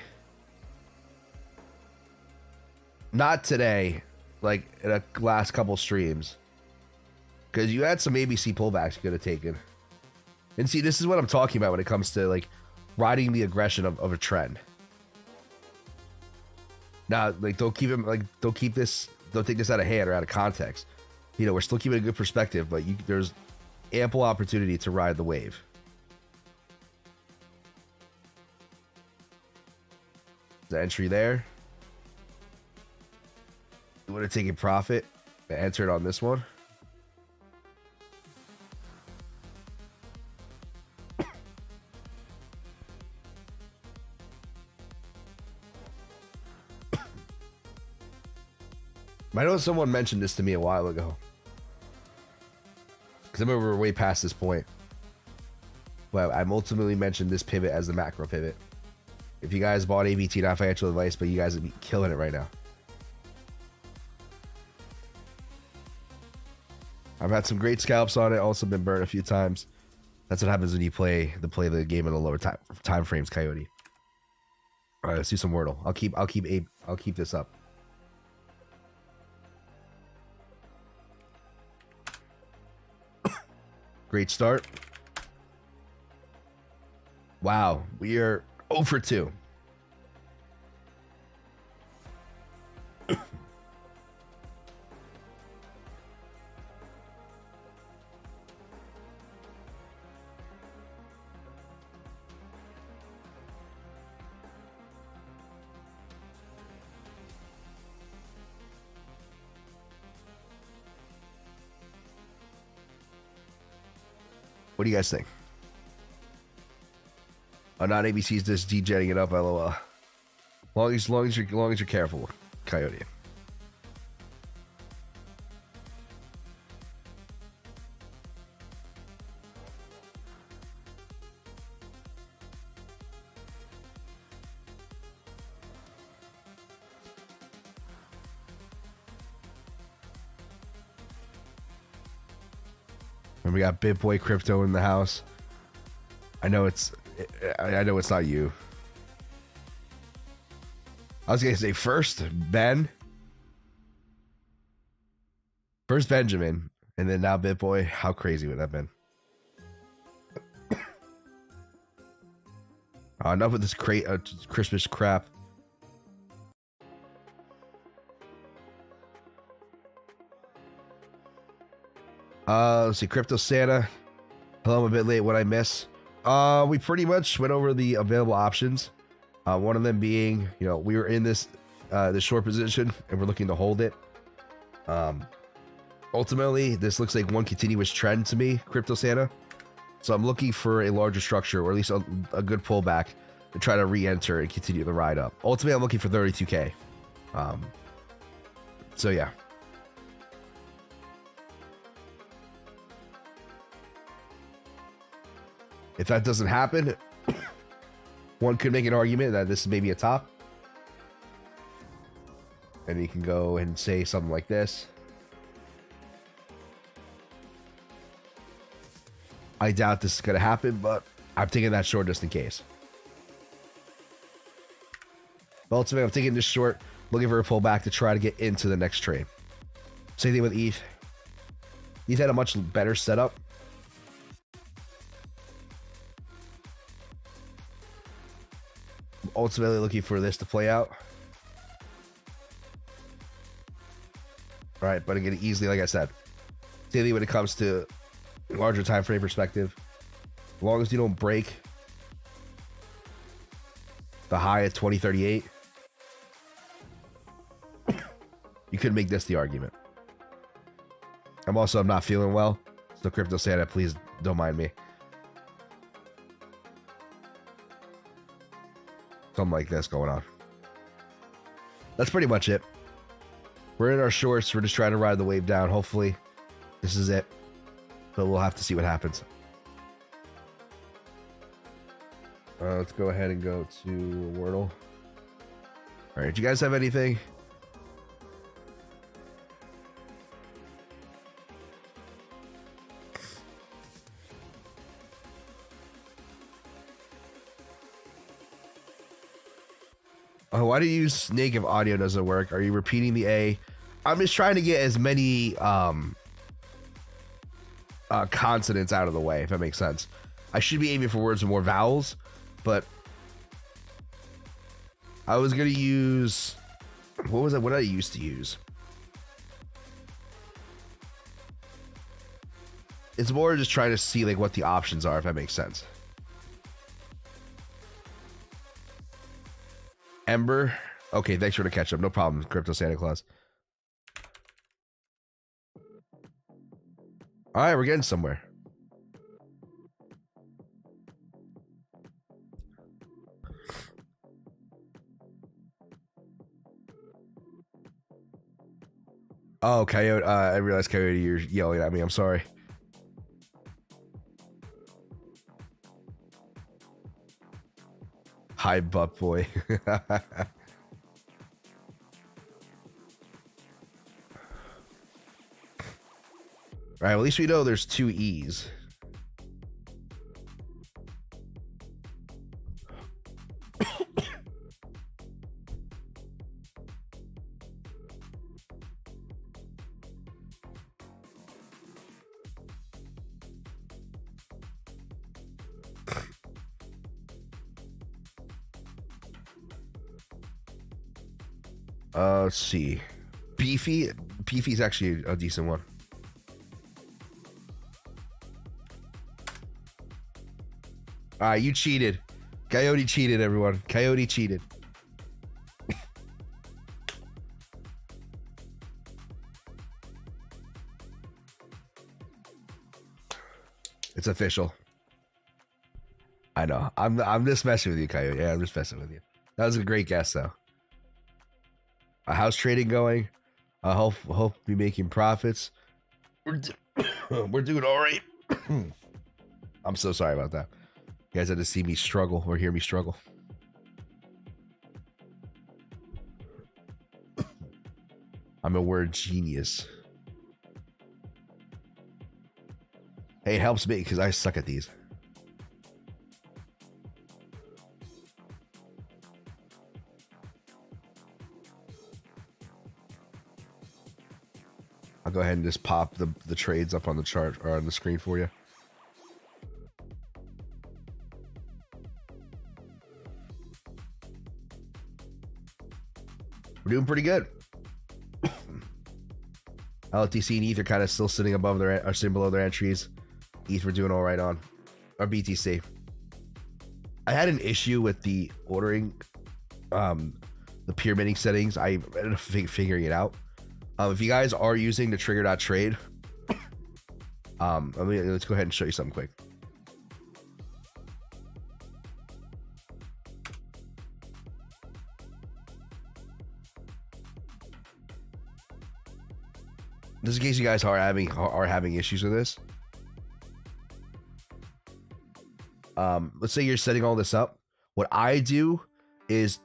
Not today, like in the last couple streams. Because you had some ABC pullbacks you could have taken. And see, this is what I'm talking about when it comes to like riding the aggression of a trend. Now, like don't take this out of hand or out of context. You know, we're still keeping a good perspective, but there's ample opportunity to ride the wave. The entry there. You want to take a profit and enter it on this one. I know someone mentioned this to me a while ago. Because I remember we're way past this point. But I ultimately mentioned this pivot as the macro pivot. If you guys bought ABT, not financial advice, but you guys would be killing it right now. I've had some great scalps on it. Also been burned a few times. That's what happens when you play the game in the lower time frames, Coyote. All right, let's do some Wordle. I'll keep this up. Great start. Wow, we are 0 for 2. What do you guys think? Oh, not ABC's just dejetting it up, LOL. Long as you're careful, Coyote. And we got BitBoy Crypto in the house. I know it's not you. I was gonna say first Benjamin, and then now BitBoy. How crazy would that have been? Enough with this Christmas crap. Let's see, Crypto Santa. Hello, I'm a bit late. What I miss? We pretty much went over the available options. One of them being, you know, we were in this short position and we're looking to hold it. Ultimately, this looks like one continuous trend to me, Crypto Santa. So I'm looking for a larger structure, or at least a good pullback, to try to re-enter and continue the ride up. Ultimately, I'm looking for 32K. So yeah. If that doesn't happen, one could make an argument that this is maybe a top. And you can go and say something like this. I doubt this is going to happen, but I'm taking that short just in case. But ultimately, I'm taking this short, looking for a pullback to try to get into the next trade. Same thing with ETH. ETH had a much better setup. Ultimately looking for this to play out. All right, but again, easily, like I said, daily when it comes to larger time frame perspective, as long as you don't break the high at 2038, you could make this the argument. I'm not feeling well, so Crypto Santa, please don't mind me. Something like this going on. That's pretty much it. We're in our shorts. We're just trying to ride the wave down. Hopefully, this is it. But we'll have to see what happens. Let's go ahead and go to Wordle. All right, do you guys have anything? Oh, why do you use Snake if audio doesn't work? Are you repeating the A? I'm just trying to get as many consonants out of the way, if that makes sense. I should be aiming for words with more vowels, but I was gonna use, what was it? What did I used to use? It's more just trying to see like what the options are, if that makes sense. Ember. Okay, thanks for the catch up. No problem, Crypto Santa Claus. All right, we're getting somewhere. Oh, Coyote. I realized, Coyote, you're yelling at me. I'm sorry. Hi, butt boy. All right, well, at least we know there's two E's. Let's see. Beefy. Beefy's actually a decent one. All right, you cheated. Coyote cheated, everyone. Coyote cheated. It's official. I know. I'm just messing with you, Coyote. Yeah, I'm just messing with you. That was a great guess, though. How's trading going? I hope we making profits. We're doing all right. I'm so sorry about that. You guys had to see me struggle or hear me struggle. I'm a word genius. Hey, it helps me because I suck at these. I'll go ahead and just pop the trades up on the chart or on the screen for you. We're doing pretty good. LTC and ETH are kind of still sitting above their, or sitting below their entries. ETH we're doing all right on, or BTC. I had an issue with the ordering, the pyramiding settings. I ended up figuring it out. If you guys are using the trigger.trade, let's go ahead and show you something quick. Just in case you guys are having issues with this. Let's say you're setting all this up. What I do is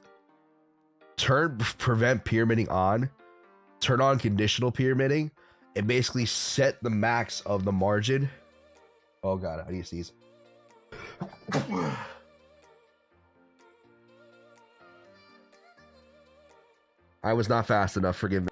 prevent pyramiding on, turn on conditional pyramiding, and basically set the max of the margin. Oh god, I need to sneeze. I was not fast enough, forgive me.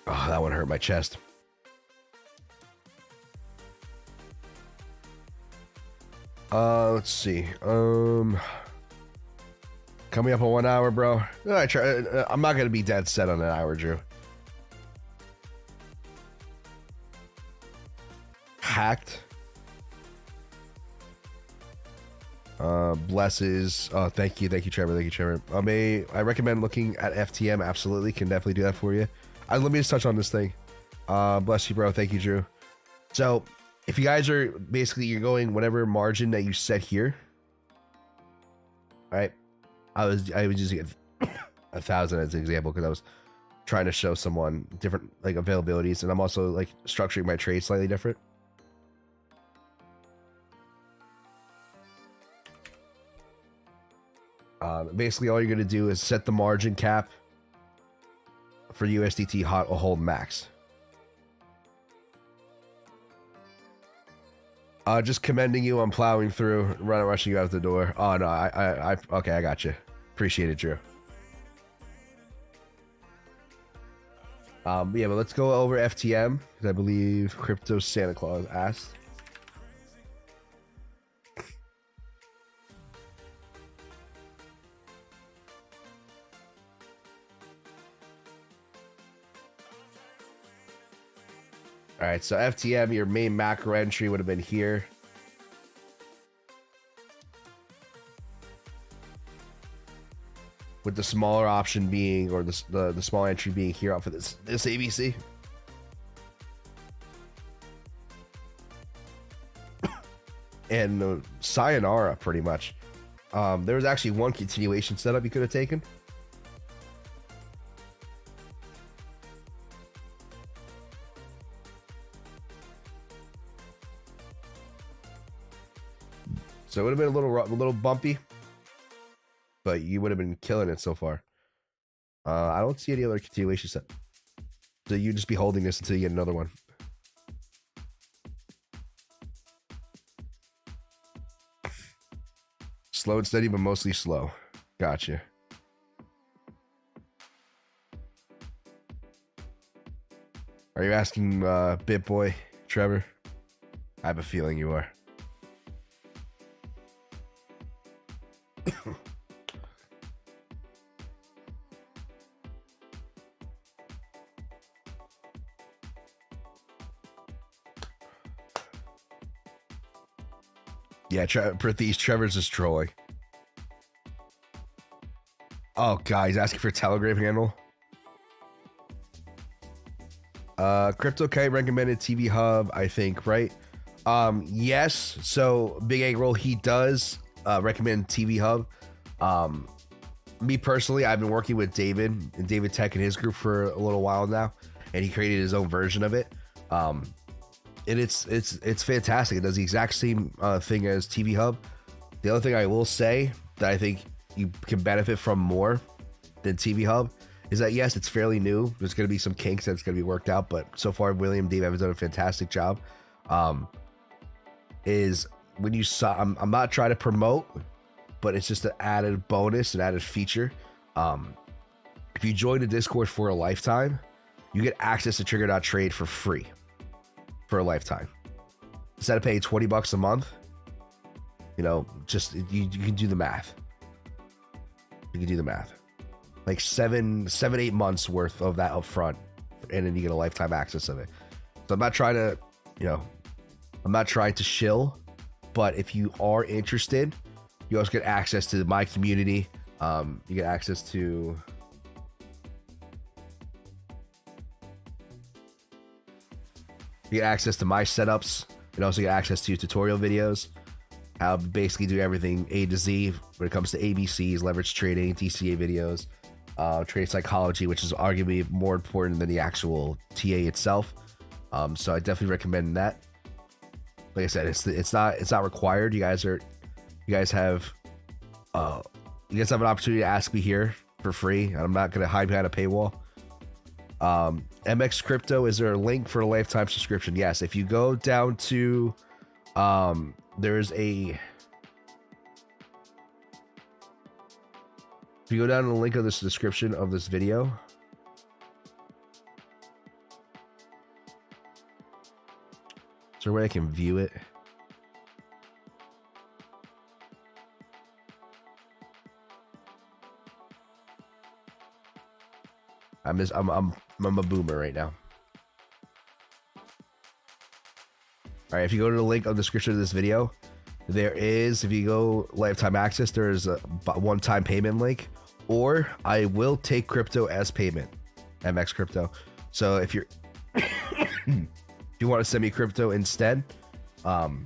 Oh, that one hurt my chest. Let's see. Coming up on 1 hour, bro. I'm not gonna be dead set on an hour, Drew. Hacked. Blesses. Oh, thank you, Trevor. Thank you, Trevor. I recommend looking at FTM. Absolutely, can definitely do that for you. Let me just touch on this thing. Bless you, bro. Thank you, Drew. So, if you guys are basically, you're going whatever margin that you set here. All right. I was using 1,000 as an example because I was trying to show someone different like availabilities, and I'm also like structuring my trade slightly different. Basically, all you're gonna do is set the margin cap for USDT hold max. Just commending you on plowing through, rushing you out the door. Oh no, okay, I got you. Appreciate it, Drew. Yeah, but let's go over FTM because I believe Crypto Santa Claus asked. All right, so FTM, your main macro entry would have been here. With the smaller option being, or the small entry being here off of this ABC. And sayonara, pretty much. There was actually one continuation setup you could have taken. So it would have been a little bumpy, but you would have been killing it so far. I don't see any other continuation set. So you just be holding this until you get another one. Slow and steady, but mostly slow. Gotcha. Are you asking BitBoy, Trevor? I have a feeling you are. Yeah, Prithis, Trevor's is trolling. Oh, God, he's asking for a Telegram handle. CryptoKite recommended TV Hub, I think, right? Yes. So Big Egg Roll, he does recommend TV Hub. Me personally, I've been working with David and David Tech and his group for a little while now, and he created his own version of it. And it's fantastic. It does the exact same thing as TV Hub. The other thing I will say that I think you can benefit from more than TV Hub is that, yes, it's fairly new. There's going to be some kinks that's going to be worked out, but so far, William, Dave have done a fantastic job. Is when you saw, I'm not trying to promote, but it's just an added bonus, an added feature. If you join the Discord for a lifetime, you get access to Trigger.trade for free for a lifetime. Instead of paying $20 a month, you know, just you can do the math. You can do the math. Like 8 months worth of that up front, and then you get a lifetime access of it. So I'm not trying to, you know, I'm not trying to shill, but if you are interested, you also get access to my community. You get access to my setups, and also get access to tutorial videos. I'll basically do everything A to Z when it comes to ABCs, leverage trading, DCA videos, trade psychology, which is arguably more important than the actual TA itself. So I definitely recommend that. Like I said, it's not required. You guys have an opportunity to ask me here for free. I'm not going to hide behind a paywall. MX Crypto, is there a link for a lifetime subscription? Yes. If you go down to if you go down to the link of this description of this video, is there a way I can view it? I'm a boomer right now. All right, if you go to the link on the description of this video, there is, if you go lifetime access, there is a one-time payment link, or I will take crypto as payment, MX Crypto. So if you're, if you want to send me crypto instead, I'll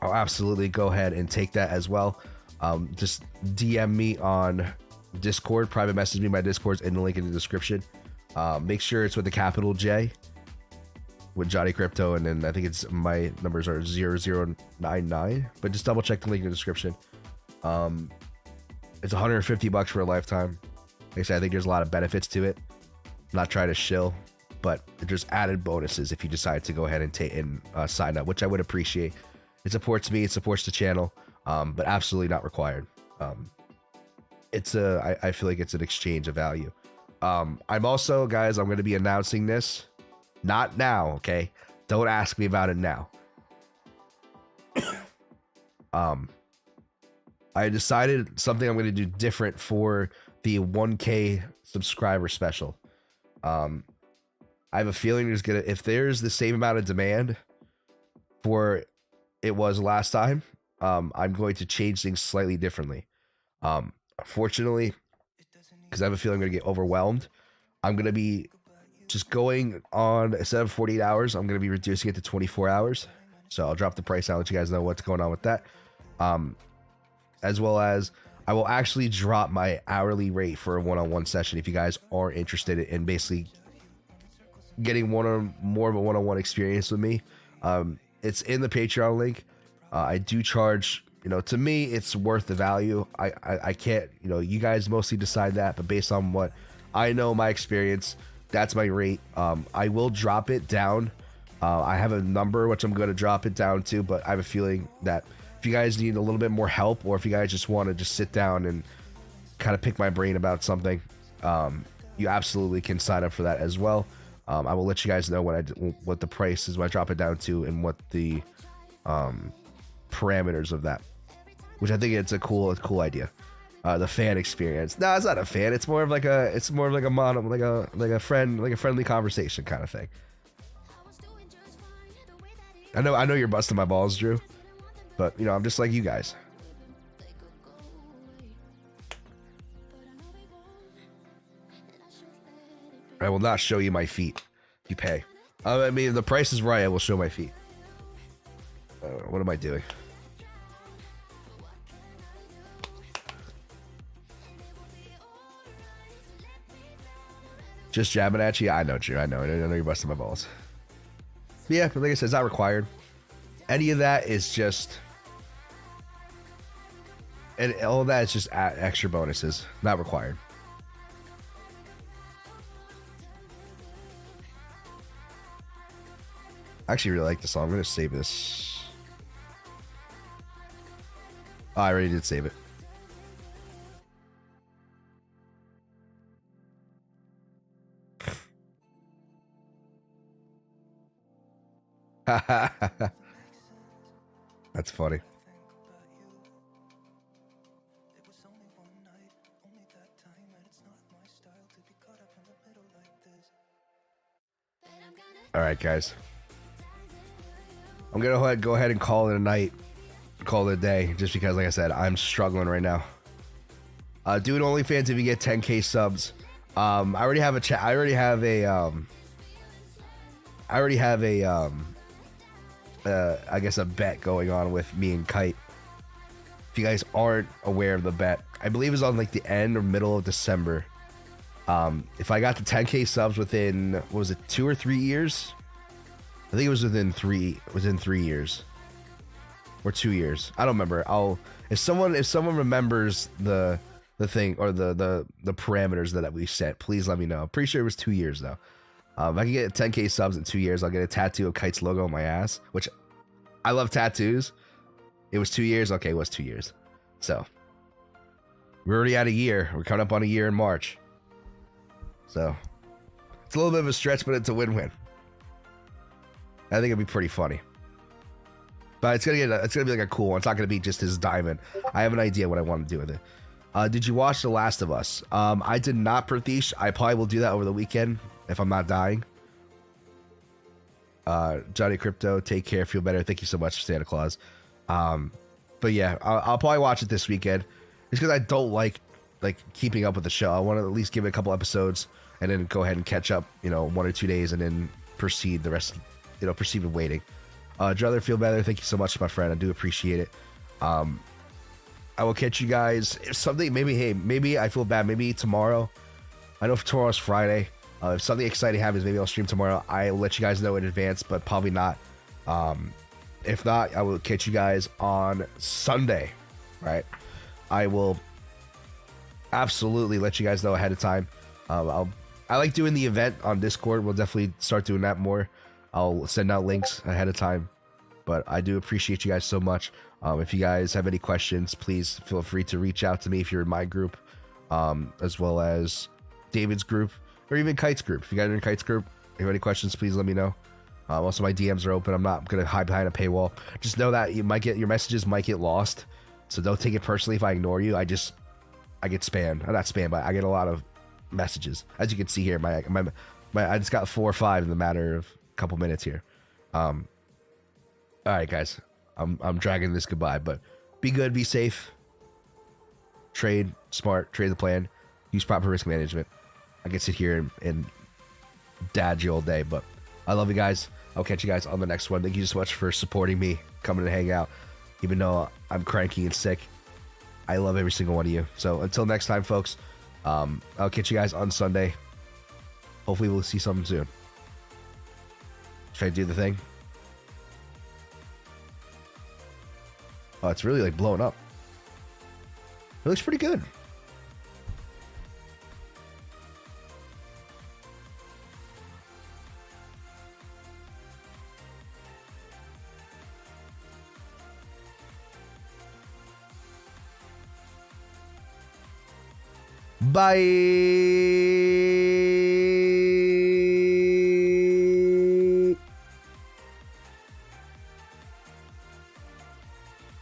absolutely go ahead and take that as well. Just DM me on Discord, private message me. My Discord's in the link in the description. Make sure it's with the capital J, with Johnny Crypto, and then I think it's my numbers are 0099, but just double check the link in the description. It's $150 for a lifetime. Like I said, I think there's a lot of benefits to it. I'm not trying to shill, but there's added bonuses if you decide to go ahead and sign up, which I would appreciate. It supports me, it supports the channel, but absolutely not required. I feel like it's an exchange of value. I'm also, guys, I'm going to be announcing this. Not now, okay? Don't ask me about it now. I decided something I'm going to do different for the 1K subscriber special. I have a feeling if there's the same amount of demand for it was last time, I'm going to change things slightly differently. Unfortunately, because I have a feeling I'm going to get overwhelmed, I'm going to be just going on, instead of 48 hours, I'm going to be reducing it to 24 hours. So I'll drop the price. I'll let you guys know what's going on with that. As well as I will actually drop my hourly rate for a one-on-one session if you guys are interested in basically getting more of a one-on-one experience with me. It's in the Patreon link. I do charge, you know, to me, it's worth the value. I can't, you know, you guys mostly decide that, but based on what I know, my experience, that's my rate. I will drop it down. I have a number which I'm going to drop it down to, but I have a feeling that if you guys need a little bit more help, or if you guys just want to just sit down and kind of pick my brain about something, you absolutely can sign up for that as well. I will let you guys know what the price is when I drop it down to, and what the parameters of that, which I think it's a cool idea. The fan experience. No, it's not a fan. It's more of like a friendly conversation kind of thing. I know you're busting my balls, Drew, but you know, I'm just like you guys. I will not show you my feet. You pay. I mean, if the price is right, I will show my feet. What am I doing? Just jabbing at you? Yeah, I know, Drew. I know you're busting my balls. But yeah, but like I said, it's not required. Any of that is just... And all of that is just extra bonuses. Not required. I actually really like this song. I'm gonna save this. Oh, I already did save it. That's funny. All right, guys. I'm gonna go ahead and call it a night, call it a day, just because, like I said, I'm struggling right now. Do an OnlyFans if you get 10K subs. I already have a chat. I already have a I guess a bet going on with me and Kite. If you guys aren't aware of the bet, I believe it's on like the end or middle of December. If I got to 10K subs within, what was it, 2 or 3 years? I think it was within 3 years or 2 years. I don't remember. If someone remembers the thing or the parameters that we set, please let me know. I'm pretty sure it was 2 years though. If I can get 10K subs in 2 years, I'll get a tattoo of Kite's logo on my ass, which I love tattoos. It was 2 years. Okay, it was 2 years. So we're already at a year. We're coming up on a year in March. So it's a little bit of a stretch, but it's a win-win. I think it'd be pretty funny. But it's gonna be like a cool one. It's not gonna be just his diamond. I have an idea what I want to do with it. Did you watch The Last of Us? I did not, Prathish. I probably will do that over the weekend if I'm not dying. Johnny Crypto, take care, feel better. Thank you so much, Santa Claus. But yeah, I'll probably watch it this weekend. Just because I don't like keeping up with the show. I want to at least give it a couple episodes and then go ahead and catch up, 1 or 2 days, and then proceed the rest, proceed with waiting. Druther, feel better. Thank you so much, my friend. I do appreciate it. I will catch you guys. If something, maybe I feel bad. Maybe tomorrow. I know tomorrow's Friday. If something exciting happens, maybe I'll stream tomorrow. I'll let you guys know in advance, but probably not. If not, I will catch you guys on Sunday, right? I will absolutely let you guys know ahead of time. I like doing the event on Discord. We'll definitely start doing that more. I'll send out links ahead of time, but I do appreciate you guys so much. If you guys have any questions, please feel free to reach out to me if you're in my group, as well as David's group, or even Kite's group. If you guys are in Kite's group, if you have any questions, please let me know. Also, my DMs are open. I'm not going to hide behind a paywall. Just know that your messages might get lost, so don't take it personally if I ignore you. I get spammed. Not spammed, but I get a lot of messages. As you can see here, I just got 4 or 5 in the matter of a couple minutes here. All right, guys. I'm dragging this goodbye, but be good, be safe. Trade smart, trade the plan, use proper risk management. I can sit here and dad you all day, but I love you guys. I'll catch you guys on the next one. Thank you so much for supporting me, coming to hang out. Even though I'm cranky and sick, I love every single one of you. So until next time, folks, I'll catch you guys on Sunday. Hopefully we'll see something soon. Try to do the thing. Oh, it's really like blowing up. It looks pretty good. Bye.